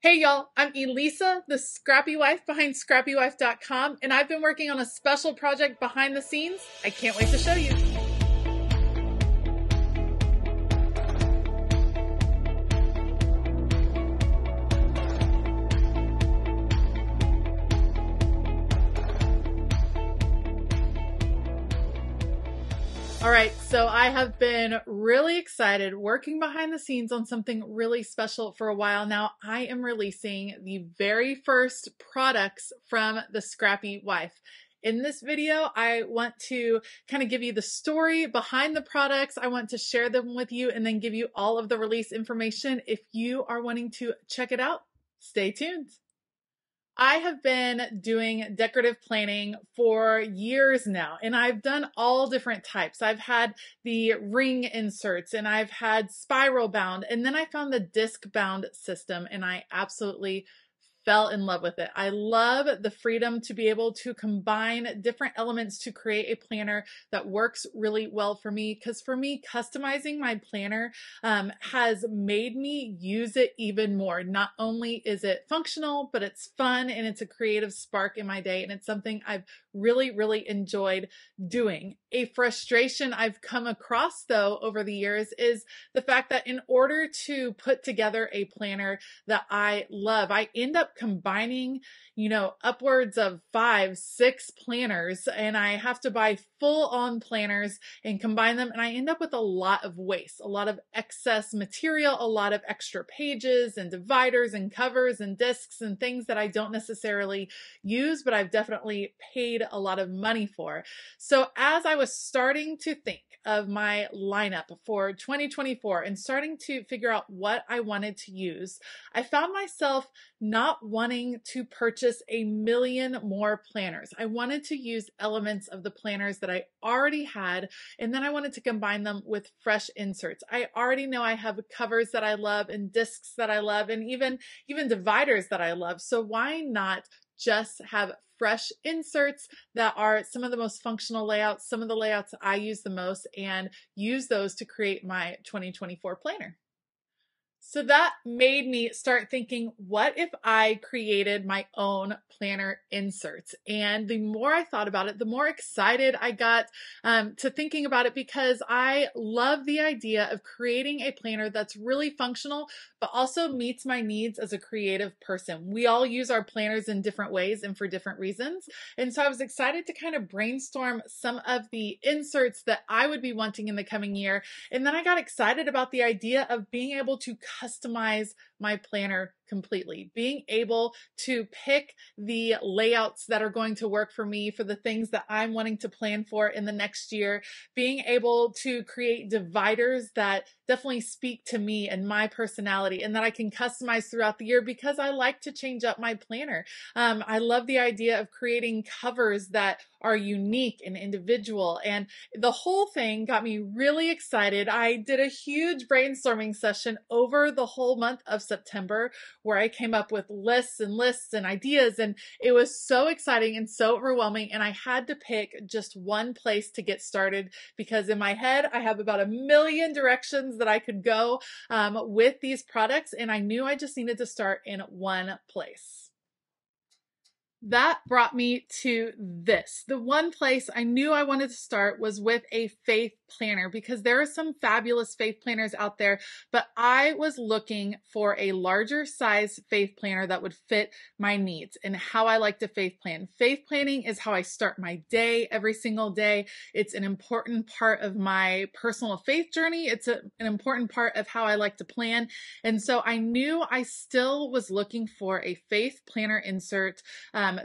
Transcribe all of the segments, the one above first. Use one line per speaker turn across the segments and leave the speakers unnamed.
Hey y'all, I'm Elisa, the scrappy wife behind scrappywife.com, and I've been working on a special project behind the scenes. I can't wait to show you. All right, so I have been really excited working behind the scenes on something really special for a while now. I am releasing the very first products from the Scrappy Wife. In this video, I want to kind of give you the story behind the products. I want to share them with you and then give you all of the release information. If you are wanting to check it out, stay tuned. I have been doing decorative planning for years now, and I've done all different types. I've had the ring inserts and I've had spiral bound, and then I found the disc bound system and I absolutely fell in love with it. I love the freedom to be able to combine different elements to create a planner that works really well for me. Because for me, customizing my planner has made me use it even more. Not only is it functional, but it's fun and it's a creative spark in my day. And it's something I've really enjoyed doing. A frustration I've come across though over the years is the fact that in order to put together a planner that I love, I end up combining, upwards of 5, 6 planners, and I have to buy full on planners and combine them. And I end up with a lot of waste, a lot of excess material, a lot of extra pages and dividers and covers and discs and things that I don't necessarily use, but I've definitely paid a lot of money for. So as I was starting to think of my lineup for 2024 and starting to figure out what I wanted to use, I found myself not wanting to purchase a million more planners. I wanted to use elements of the planners that I already had, and then I wanted to combine them with fresh inserts. I already know I have covers that I love and discs that I love and even dividers that I love. So why not just have fresh inserts that are some of the most functional layouts, some of the layouts I use the most, and use those to create my 2024 planner. So that made me start thinking, what if I created my own planner inserts? And the more I thought about it, the more excited I got to thinking about it, because I love the idea of creating a planner that's really functional, but also meets my needs as a creative person. We all use our planners in different ways and for different reasons. And so I was excited to kind of brainstorm some of the inserts that I would be wanting in the coming year. And then I got excited about the idea of being able to customize my planner completely, being able to pick the layouts that are going to work for me for the things that I'm wanting to plan for in the next year, being able to create dividers that definitely speak to me and my personality and that I can customize throughout the year because I like to change up my planner. I love the idea of creating covers that are unique and individual, and the whole thing got me really excited. I did a huge brainstorming session over the whole month of September where I came up with lists and ideas, and it was so exciting and so overwhelming, and I had to pick just one place to get started because in my head I have about 1,000,000 directions that I could go with these products, and I knew I just needed to start in one place. That brought me to this. The one place I knew I wanted to start was with a faith planner, because there are some fabulous faith planners out there, but I was looking for a larger size faith planner that would fit my needs and how I like to faith plan. Faith planning is how I start my day every single day. It's an important part of my personal faith journey. It's an important part of how I like to plan. And so I knew I still was looking for a faith planner insert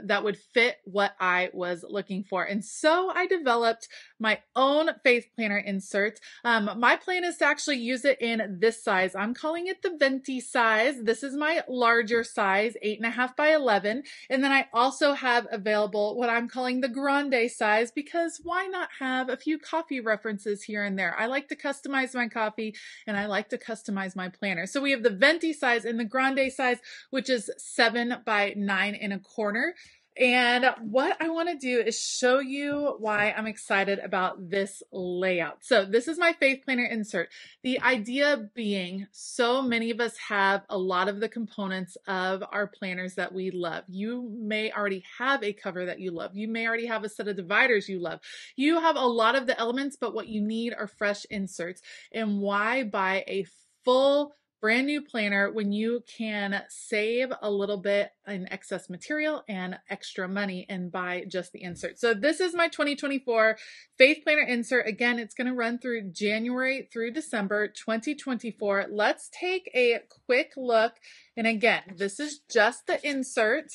that would fit what I was looking for. And so I developed my own faith planner insert. My plan is to actually use it in this size. I'm calling it the venti size. This is my larger size, 8.5 by 11. And then I also have available what I'm calling the grande size, because why not have a few coffee references here and there? I like to customize my coffee and I like to customize my planner. So we have the venti size and the grande size, which is 7 by 9 1/4. And what I want to do is show you why I'm excited about this layout. So this is my faith planner insert. The idea being, so many of us have a lot of the components of our planners that we love. You may already have a cover that you love. You may already have a set of dividers you love. You have a lot of the elements, but what you need are fresh inserts. And why buy a full brand new planner when you can save a little bit in excess material and extra money and buy just the insert. So this is my 2024 Faith Planner insert. Again, it's going to run through January through December 2024. Let's take a quick look. And again, this is just the insert.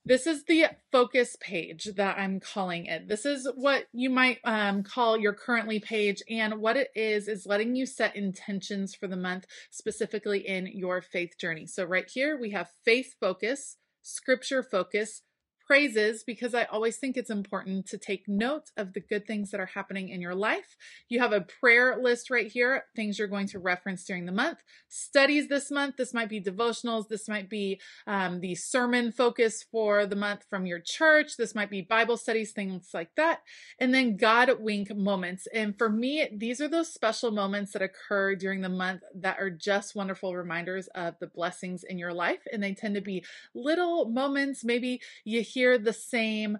This is the focus page that I'm calling it. This is what you might call your currently page. And what it is letting you set intentions for the month, specifically in your faith journey. So right here, we have faith focus, scripture focus, praises, because I always think it's important to take note of the good things that are happening in your life. You have a prayer list right here, things you're going to reference during the month. Studies this month, this might be devotionals, this might be the sermon focus for the month from your church, this might be Bible studies, things like that. And then God wink moments. And for me, these are those special moments that occur during the month that are just wonderful reminders of the blessings in your life. And they tend to be little moments. Maybe you hear the same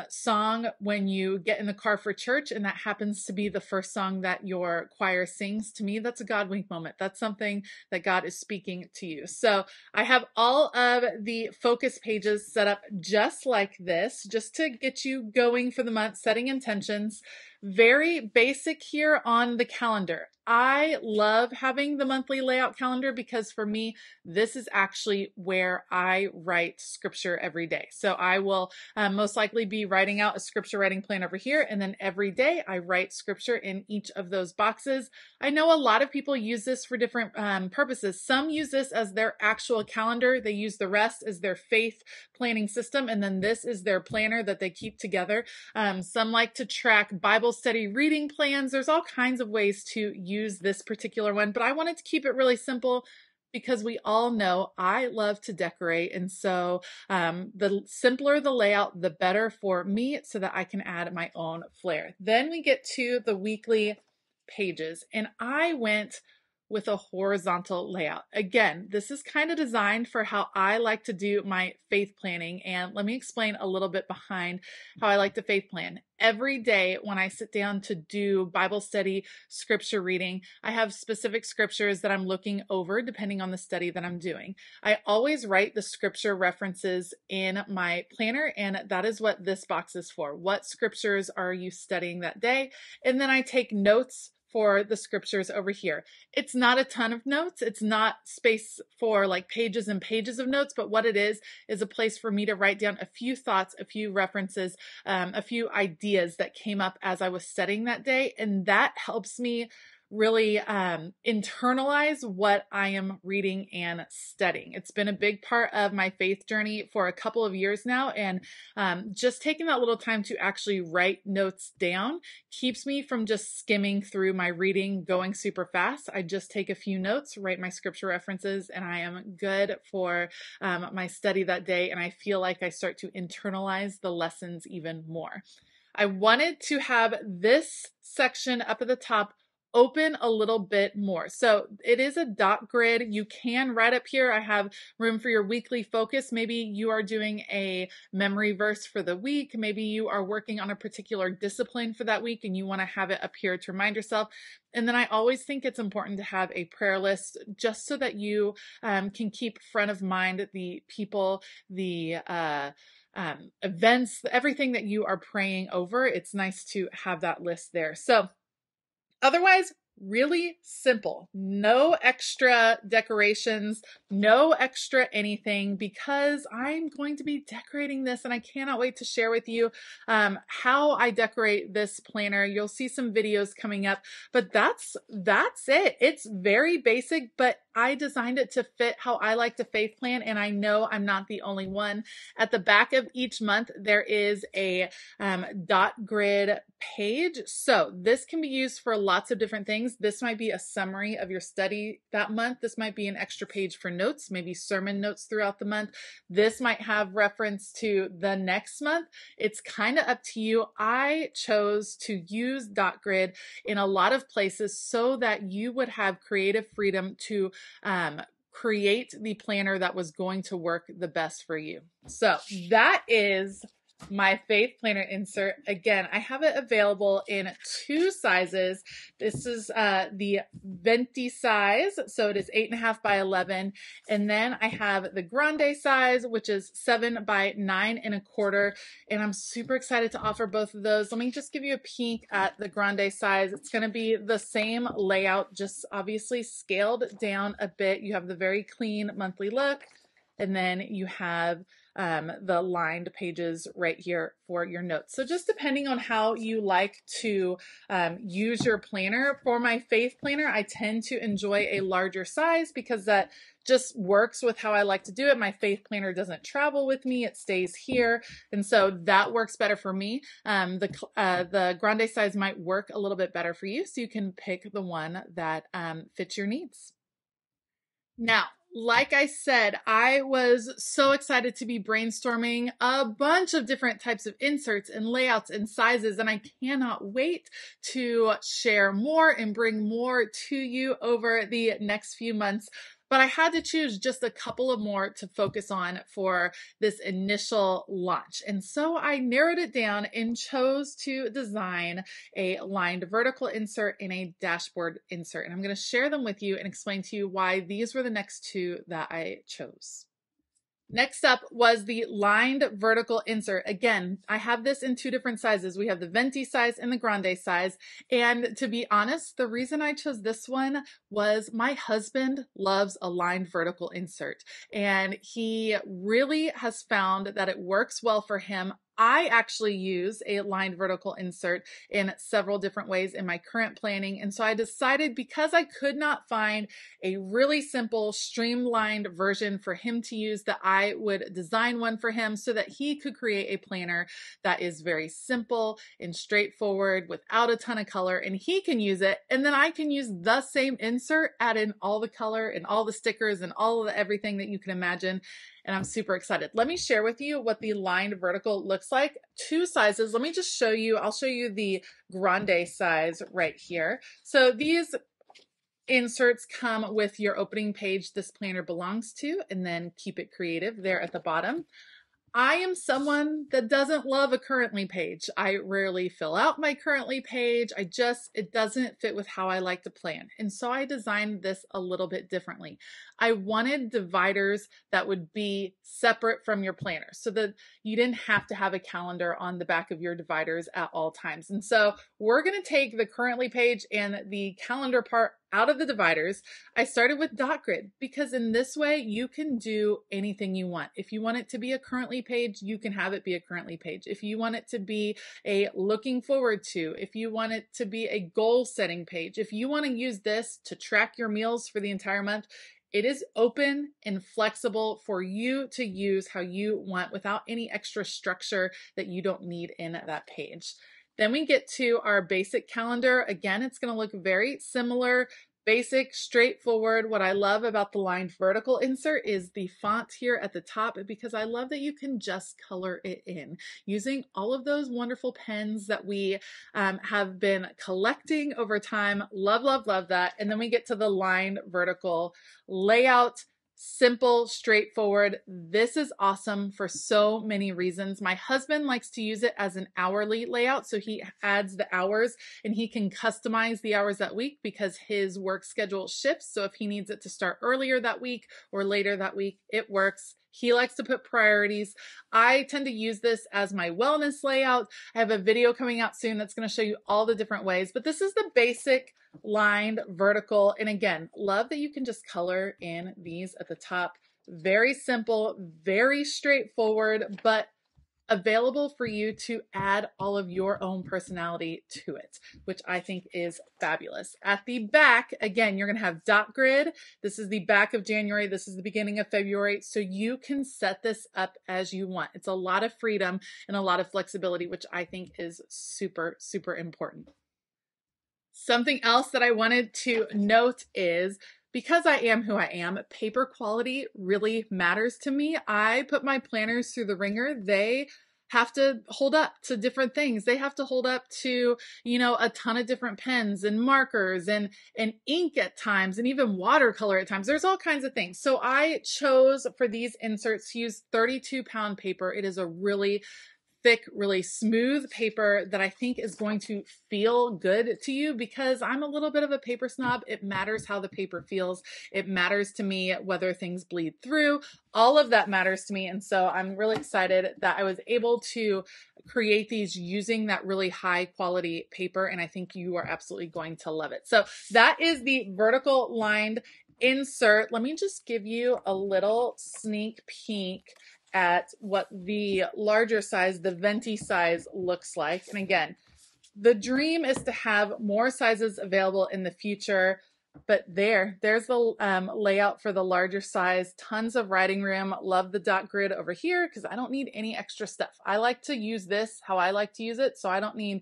song when you get in the car for church, and that happens to be the first song that your choir sings. To me, that's a God wink moment. That's something that God is speaking to you. So I have all of the focus pages set up just like this, just to get you going for the month, setting intentions. Very basic here on the calendar. I love having the monthly layout calendar because for me, this is actually where I write scripture every day. So I will most likely be writing out a scripture writing plan over here. And then every day I write scripture in each of those boxes. I know a lot of people use this for different purposes. Some use this as their actual calendar. They use the rest as their faith planning system. And then this is their planner that they keep together. Some like to track Bible study reading plans. There's all kinds of ways to use this particular one, but I wanted to keep it really simple because we all know I love to decorate. And so the simpler the layout, the better for me so that I can add my own flair. Then we get to the weekly pages, and I went with a horizontal layout. Again, this is kind of designed for how I like to do my faith planning. And let me explain a little bit behind how I like to faith plan. Every day when I sit down to do Bible study, scripture reading, I have specific scriptures that I'm looking over depending on the study that I'm doing. I always write the scripture references in my planner, and that is what this box is for. What scriptures are you studying that day? And then I take notes for the scriptures over here. It's not a ton of notes. It's not space for like pages and pages of notes, but what it is a place for me to write down a few thoughts, a few references, a few ideas that came up as I was studying that day. And that helps me really internalize what I am reading and studying. It's been a big part of my faith journey for a couple of years now, and just taking that little time to actually write notes down keeps me from just skimming through my reading, going super fast. I just take a few notes, write my scripture references, and I am good for my study that day, and I feel like I start to internalize the lessons even more. I wanted to have this section up at the top open a little bit more. So it is a dot grid. You can write up here. I have room for your weekly focus. Maybe you are doing a memory verse for the week. Maybe you are working on a particular discipline for that week and you want to have it up here to remind yourself. And then I always think it's important to have a prayer list just so that you can keep front of mind the people, the events, everything that you are praying over. It's nice to have that list there. So otherwise, really simple. No extra decorations, no extra anything, because I'm going to be decorating this and I cannot wait to share with you how I decorate this planner. You'll see some videos coming up, but that's it. It's very basic, but I designed it to fit how I like to faith plan, and I know I'm not the only one. At the back of each month, there is a dot grid page. So this can be used for lots of different things. This might be a summary of your study that month. This might be an extra page for notes, maybe sermon notes throughout the month. This might have reference to the next month. It's kind of up to you. I chose to use dot grid in a lot of places so that you would have creative freedom to create the planner that was going to work the best for you. So that is my faith planner insert. Again, I have it available in 2 sizes. This is the venti size, so it is 8.5 by 11. And then I have the grande size, which is 7 by 9.25. And I'm super excited to offer both of those. Let me just give you a peek at the grande size. It's going to be the same layout, just obviously scaled down a bit. You have the very clean monthly look, and then you have the lined pages right here for your notes. So just depending on how you like to use your planner. For my faith planner, I tend to enjoy a larger size because that just works with how I like to do it. My faith planner doesn't travel with me. It stays here. And so that works better for me. The grande size might work a little bit better for you. So you can pick the one that fits your needs. Now, like I said, I was so excited to be brainstorming a bunch of different types of inserts and layouts and sizes, and I cannot wait to share more and bring more to you over the next few months. But I had to choose just a couple of more to focus on for this initial launch. And so I narrowed it down and chose to design a lined vertical insert and a dashboard insert. And I'm going to share them with you and explain to you why these were the next 2 that I chose. Next up was the lined vertical insert. Again, I have this in 2 different sizes. We have the venti size and the grande size. And to be honest, the reason I chose this one was my husband loves a lined vertical insert, and he really has found that it works well for him. I actually use a lined vertical insert in several different ways in my current planning. And so I decided, because I could not find a really simple, streamlined version for him to use, that I would design one for him so that he could create a planner that is very simple and straightforward without a ton of color, and he can use it. And then I can use the same insert, add in all the color and all the stickers and all of the everything that you can imagine. And I'm super excited. Let me share with you what the lined vertical looks like. 2 sizes. Let me just show you. I'll show you the grande size right here. So these inserts come with your opening page this planner belongs to, and then Keep It Creative there at the bottom. I am someone that doesn't love a currently page. I rarely fill out my currently page. It doesn't fit with how I like to plan. And so I designed this a little bit differently. I wanted dividers that would be separate from your planner so that you didn't have to have a calendar on the back of your dividers at all times. And so we're going to take the currently page and the calendar part out of the dividers. I started with dot grid because in this way you can do anything you want. If you want it to be a currently page, you can have it be a currently page. If you want it to be a looking forward to, if you want it to be a goal setting page, if you want to use this to track your meals for the entire month, it is open and flexible for you to use how you want without any extra structure that you don't need in that page. Then we get to our basic calendar. Again, it's going to look very similar, basic, straightforward. What I love about the lined vertical insert is the font here at the top, because I love that you can just color it in using all of those wonderful pens that we have been collecting over time. Love, love, love that. And then we get to the lined vertical layout. Simple, straightforward. This is awesome for so many reasons. My husband likes to use it as an hourly layout, so he adds the hours and he can customize the hours that week because his work schedule shifts. So if he needs it to start earlier that week or later that week, it works. He likes to put priorities. I tend to use this as my wellness layout. I have a video coming out soon that's going to show you all the different ways, but this is the basic lined vertical. And again, love that you can just color in these at the top. Very simple, very straightforward, but available for you to add all of your own personality to it, which I think is fabulous. At the back, again, you're going to have dot grid. This is the back of January. This is the beginning of February. So you can set this up as you want. It's a lot of freedom and a lot of flexibility, which I think is super, super important. Something else that I wanted to note is, because I am who I am, paper quality really matters to me. I put my planners through the ringer. They have to hold up to different things. They have to hold up to, a ton of different pens and markers and ink at times, and even watercolor at times. There's all kinds of things. So I chose for these inserts to use 32-pound paper. It is a really thick, really smooth paper that I think is going to feel good to you, because I'm a little bit of a paper snob. It matters how the paper feels. It matters to me whether things bleed through. All of that matters to me. And so I'm really excited that I was able to create these using that really high quality paper. And I think you are absolutely going to love it. So that is the vertical lined insert. Let me just give you a little sneak peek at what the larger size, the venti size, looks like. And again, the dream is to have more sizes available in the future, but there's the layout for the larger size. Tons of writing room. Love the dot grid over here because I don't need any extra stuff. I like to use this how I like to use it, so I don't need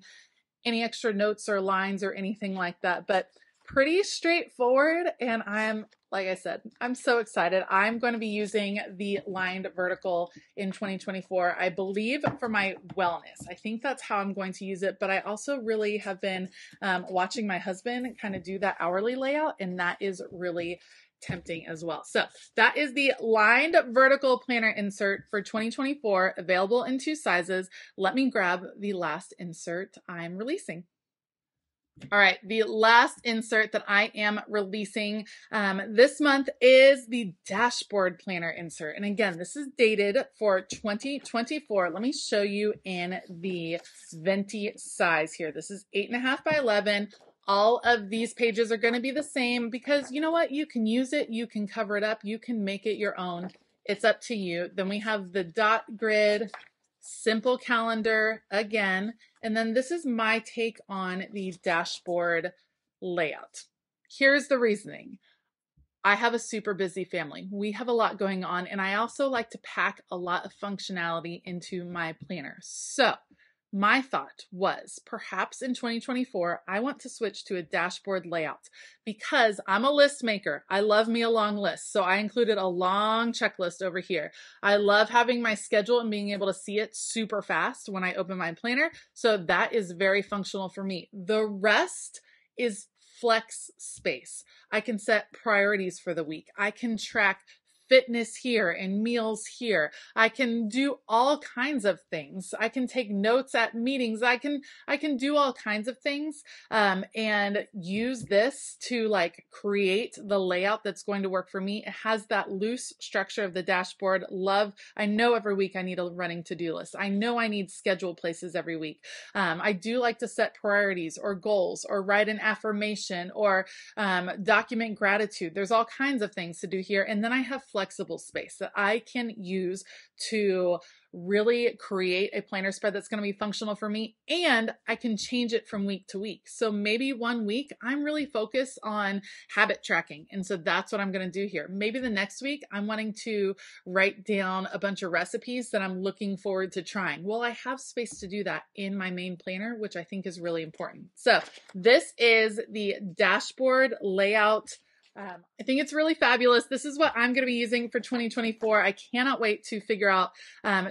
any extra notes or lines or anything like that, but pretty straightforward. And like I said, I'm so excited. I'm going to be using the lined vertical in 2024, I believe, for my wellness. I think that's how I'm going to use it, but I also really have been watching my husband kind of do that hourly layout, and that is really tempting as well. So that is the lined vertical planner insert for 2024, available in 2 sizes. Let me grab the last insert I'm releasing. All right, the last insert that I am releasing this month is the dashboard planner insert. And again, this is dated for 2024. Let me show you in the venti size here. This is 8.5 by 11. All of these pages are going to be the same because you know what? You can use it. You can cover it up. You can make it your own. It's up to you. Then we have the dot grid, simple calendar again. And then this is my take on the dashboard layout. Here's the reasoning. I have a super busy family. We have a lot going on, and I also like to pack a lot of functionality into my planner. So my thought was, perhaps in 2024, I want to switch to a dashboard layout because I'm a list maker. I love me a long list. So I included a long checklist over here. I love having my schedule and being able to see it super fast when I open my planner. So that is very functional for me. The rest is flex space. I can set priorities for the week. I can track fitness here and meals here. I can do all kinds of things. I can take notes at meetings. I can do all kinds of things and use this to like create the layout that's going to work for me. It has that loose structure of the dashboard. I know every week I need a running to-do list. I know I need scheduled places every week. I do like to set priorities or goals or write an affirmation or document gratitude. There's all kinds of things to do here. And then I have flexible space that I can use to really create a planner spread that's going to be functional for me, and I can change it from week to week. So maybe one week I'm really focused on habit tracking, and so that's what I'm going to do here. Maybe the next week I'm wanting to write down a bunch of recipes that I'm looking forward to trying. Well, I have space to do that in my main planner, which I think is really important. So this is the dashboard layout. I think it's really fabulous. This is what I'm going to be using for 2024. I cannot wait to figure out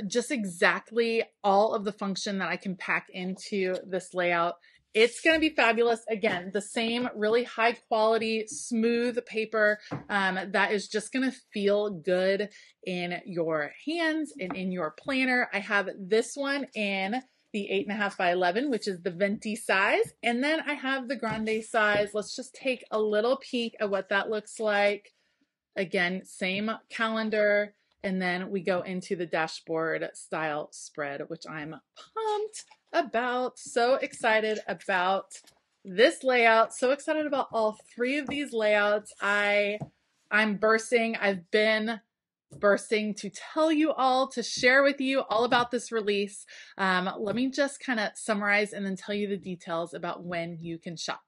just exactly all of the function that I can pack into this layout. It's going to be fabulous. Again, the same really high quality, smooth paper that is just going to feel good in your hands and in your planner. I have this one in the 8.5 by 11, which is the venti size. And then I have the grande size. Let's just take a little peek at what that looks like. Again, same calendar. And then we go into the dashboard style spread, which I'm pumped about. So excited about this layout. So excited about all 3 of these layouts. I'm bursting. I've been bursting to tell you all, to share with you all about this release. Let me just kind of summarize and then tell you the details about when you can shop.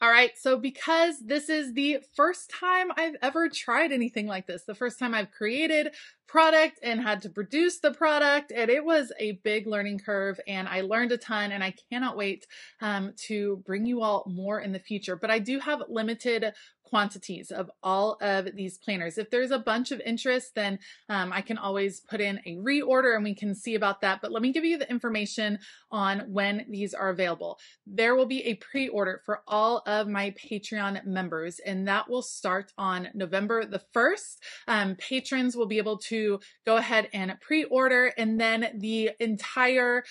All right, so because this is the first time I've ever tried anything like this, the first time I've created product and had to produce the product, and it was a big learning curve, and I learned a ton, and I cannot wait to bring you all more in the future. But I do have limited quantities of all of these planners. If there's a bunch of interest, then I can always put in a reorder and we can see about that. But let me give you the information on when these are available. There will be a pre-order for all of my Patreon members, and that will start on November the 1st. Patrons will be able to go ahead and pre-order, and then the entire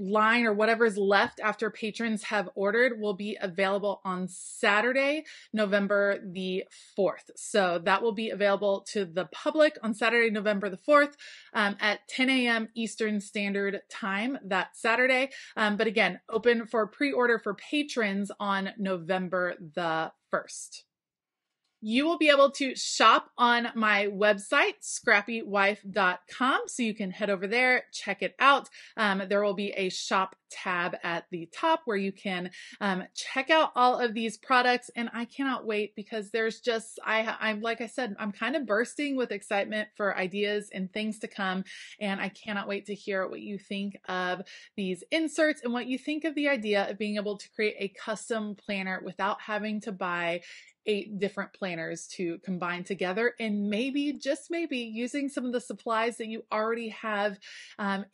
line or whatever's left after patrons have ordered will be available on Saturday, November the 4th. So that will be available to the public on Saturday, November the 4th at 10 a.m. Eastern Standard Time that Saturday. But again, open for pre-order for patrons on November the 1st. You will be able to shop on my website, scrappywife.com. So you can head over there, check it out. There will be a shop tab at the top where you can check out all of these products. And I cannot wait because there's just, I'm like I said, I'm kind of bursting with excitement for ideas and things to come. And I cannot wait to hear what you think of these inserts and what you think of the idea of being able to create a custom planner without having to buy 8 different planners to combine together, and maybe, just maybe, using some of the supplies that you already have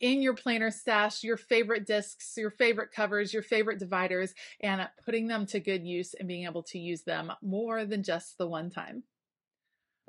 in your planner stash, your favorite discs, your favorite covers, your favorite dividers, and putting them to good use and being able to use them more than just the one time.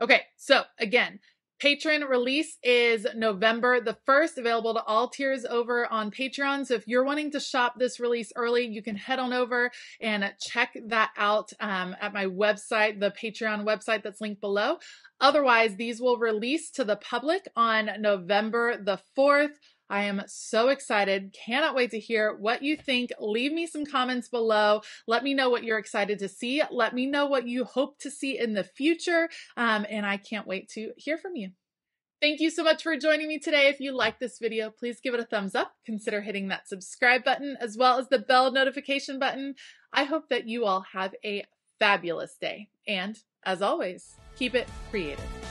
Okay, so again, patron release is November the 1st, available to all tiers over on Patreon. So if you're wanting to shop this release early, you can head on over and check that out at my website, the Patreon website that's linked below. Otherwise, these will release to the public on November the 4th. I am so excited. Cannot wait to hear what you think. Leave me some comments below. Let me know what you're excited to see. Let me know what you hope to see in the future. And I can't wait to hear from you. Thank you so much for joining me today. If you like this video, please give it a thumbs up. Consider hitting that subscribe button as well as the bell notification button. I hope that you all have a fabulous day. And as always, keep it creative.